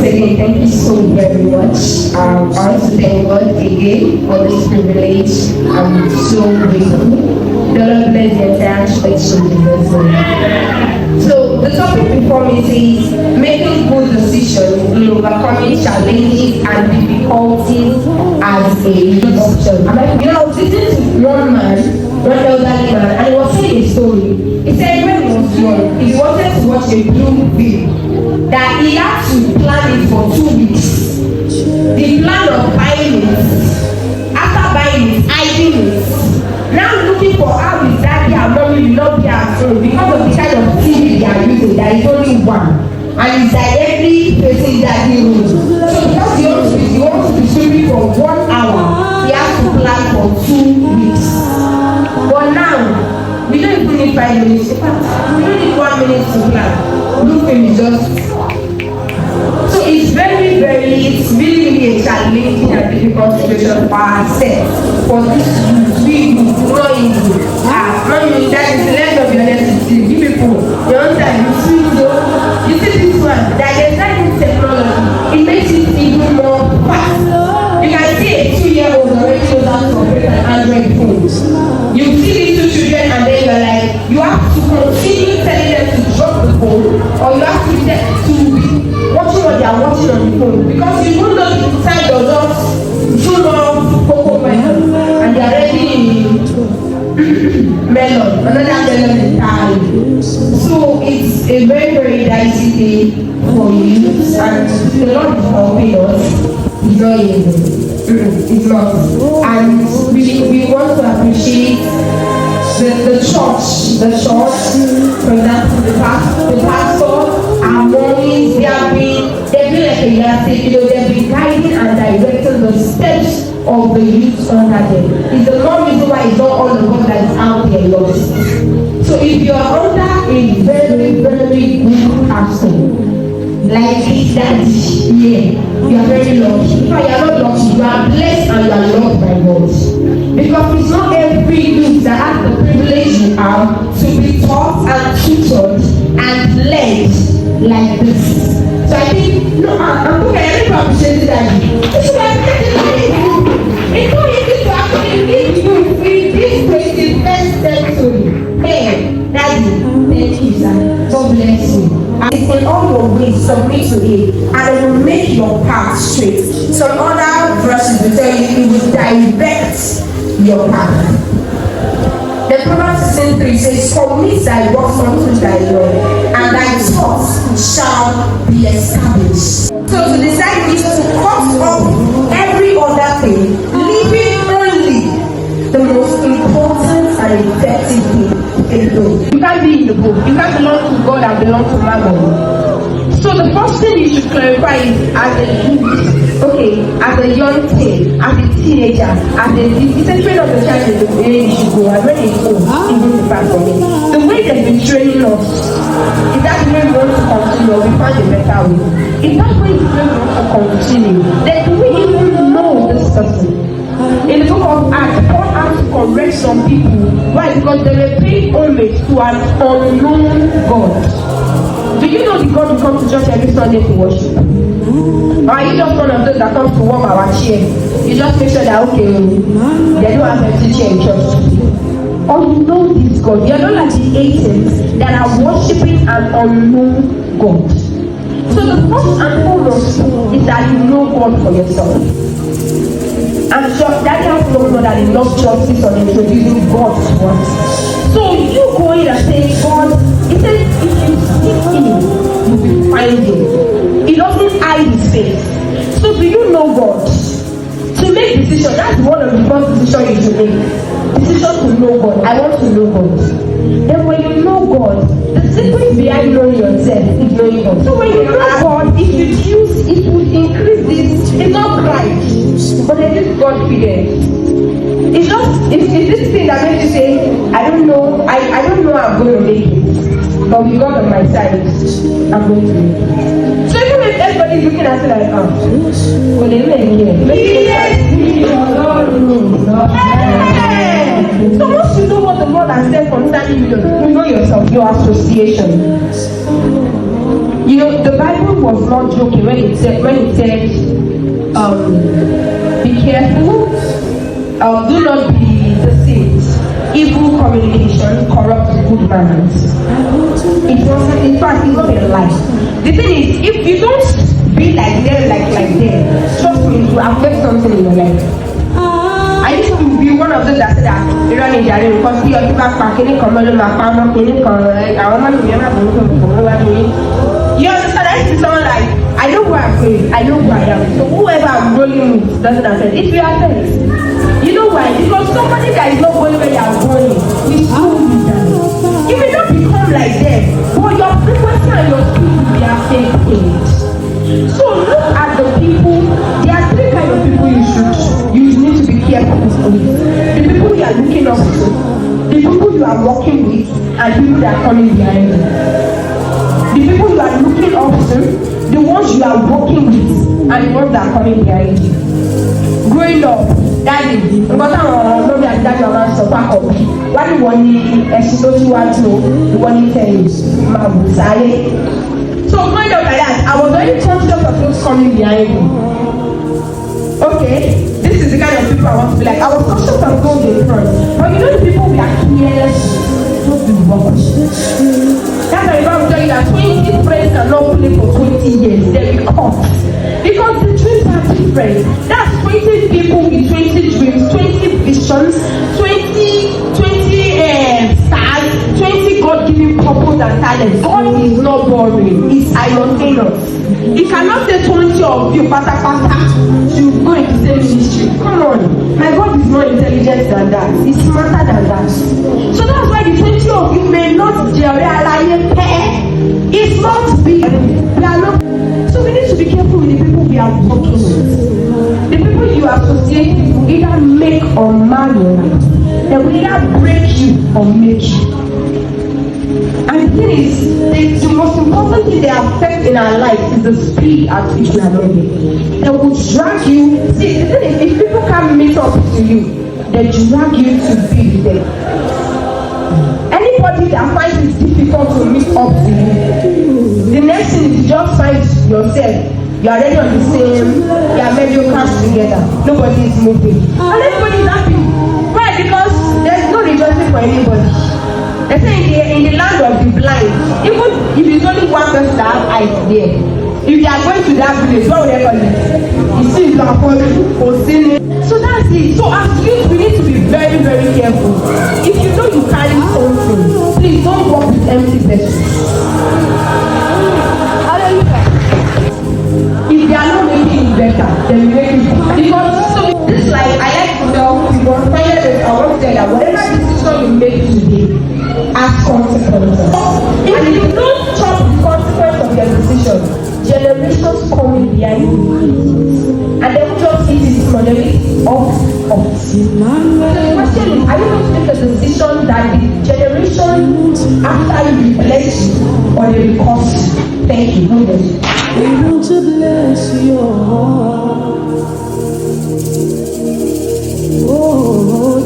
again, thank you so very much. I want to thank God again for this privilege. I'm so grateful. The Lord bless the entire church in Jesus' name. So the topic before me says making good decisions in overcoming challenges and difficulties as a good option. I was listening to one elderly man, and he was saying a story. He said when he was young, if he wanted to watch a blue film, that he had to plan it for 2 weeks. The plan of buying it, after buying it, hiding it, now looking for how his daddy and mommy will not be at home because of the kind of TV they are using. There is only one, and it's directly facing daddy room. So because he wants to be sleeping for 1 hour, he has to plan for 2 weeks. But now, we don't even need 5 minutes. In fact, we don't need 1 minute to plan. Blue film is just. So it's it's really a challenging and difficult situation for ourselves. For this we growing. That is the length of your necessity. Give people your own time. You see this one, that there's not technology. It makes it even more fast. You can see a 2-year-old already knows how to operate an Android phone. You see little children and then you're like, you have to continue telling them to drop the phone, or you have to be watching what they are watching on the phone, because you won't know inside your dogs zoom off cocoa melon and they are already melon, another melon entirely. So it's a very, very dicey thing for you, and the Lord is helping us. It's not easy. It's not. And we want to appreciate the church, for example, the pastor, our mommies, they've been like a yardstick, they've been guiding and directing the steps of the youth under them. It's the one reason why it's not all of us that is out there lost. So if you are under a very, very good pastor, like this daddy, you are very lucky. If you are not lucky, you are blessed and you are loved by God. Because it's not every youth that has the privilege you have to be taught and tutored and led like this. So I think, I'm looking at every appreciating daddy. This is why it's not easy to actually leave you in this 21st century. Hey, daddy, thank you, sir. God bless you. And in all your ways, submit to Him, and it will make your path straight. Some other verses will tell you it will direct your path. The Proverbs 16:3 says, commit thy works unto thy Lord, and thy thoughts shall be established. So to decide is to cut off every other thing, leaving only the most important and effective thing. You can't be in the book. You can't belong to God and belong to Mammon. So the first thing you should clarify is as a young teen, as a teenager, it's a trade of the child is the way you should go. And when it's old, it goes to pass for me. The way they've been training us, is that the way we want to continue, we find a better way. If that way is the way we want to continue, then do we even know this person? In the book of Acts, Paul had to correct some people. Why? Because they were paying homage to an unknown God. Do you know the God who comes to church every Sunday to worship? Or are you just one of those that comes to warm our chair? You just make sure that, okay, they don't have empty chair in church. Or you know this God. You're not like the atheists that are worshiping an unknown God. So the first and foremost is that you know God for yourself. And so that has no more than enough justice on introducing God to us. So you go in and say, God, he says, if you seek Him, you will find Him. He doesn't hide His face. So do you know God? To make decisions, that's one of the first decisions you should make. Decision to know God. I want to know God. Then when you know God, the secret behind knowing yourself is knowing God. So when you know God, if you choose, it will increase this. It's not Christ, but it is God figure. It's this thing that makes you say, I don't know I'm going to make it. But with God on my side, I'm going to make it. So even if everybody's looking at it like, well, they make it. So once you know what the Lord has said concerning you, you know yourself, your association. You know, the Bible was not joking when it said be careful, do not be deceived. Evil communication corrupts good manners. It wasn't, in fact, it's not a lie. The thing is, if you don't be like them, like them, trust me, it will affect something in your life. I used to be one of those that said that Iran is Irene because he also got back in the common my farmer, you understand? I used to sound like I know who I'm going, I know who I am. So whoever I'm rolling with doesn't affect. It will affect. You know why? Because somebody that is not going where you are going is so down. You may not become like them, but your frequency and your speed will be affected. So look at the people. There are three kinds of people you need to be careful with. The people you are looking up to, the people you are working with, and people that are coming behind you. The people you are looking up to, the ones you are working with, and the ones that are coming behind you. Growing up, daddy, because I'm not going to tell your man to pack up. What do you want to execute you want to know? You want to tell you, so growing up like that, I was very conscious of those coming behind me. Okay, this is the kind of people I want to be like. I was conscious of those in front. But you know the people we are careless, don't be watched. That's why I will tell you that 20 friends cannot play for 20 years. They will cut. Because the dreams are different. That's 20 people with 20 dreams, 20 visions, 20 stars, 20 God-given purpose and talent. God is not boring. It's simultaneous. He cannot say 20 of you, pata, you go into the same ministry. Come on. My God is more intelligent than that. He's smarter than that. So that's why the 20 of you may not it's not big. We are not. So we need to be careful with the people we are working with. The people you associate with will either make or mar your life. They will either break you or make you. And the thing is, the most important thing they affect in our life is the speed at which we are moving. They will drag you. See, the thing is, if people can't meet up to you, they drag you to be with them. Anybody that finds it difficult to meet up to you, the next thing is you just find yourself. You are already on the same, you are mediocre together. Nobody is moving. And everybody is happy. Why? Because there is no rejoicing for anybody. They say in the land of the blind, even if it's only one person that has eyes there, if they are going to that village, what will they call it? You see, it's not for sin. So that's it. So as youth, we need to be very, very careful. If you know you carry something, please don't walk with empty vessels. If they are not making it better, then we make it better. Because so this like I like to tell people, finally I want to tell that whatever decision you make today has consequences. And if you don't chop the consequence of your decision, generations coming behind you, and they will just eat it slowly off. So the question is, are you going to make a decision that the generation after you reflect you, or they will cost you? Thank you. We want to bless your heart. Oh,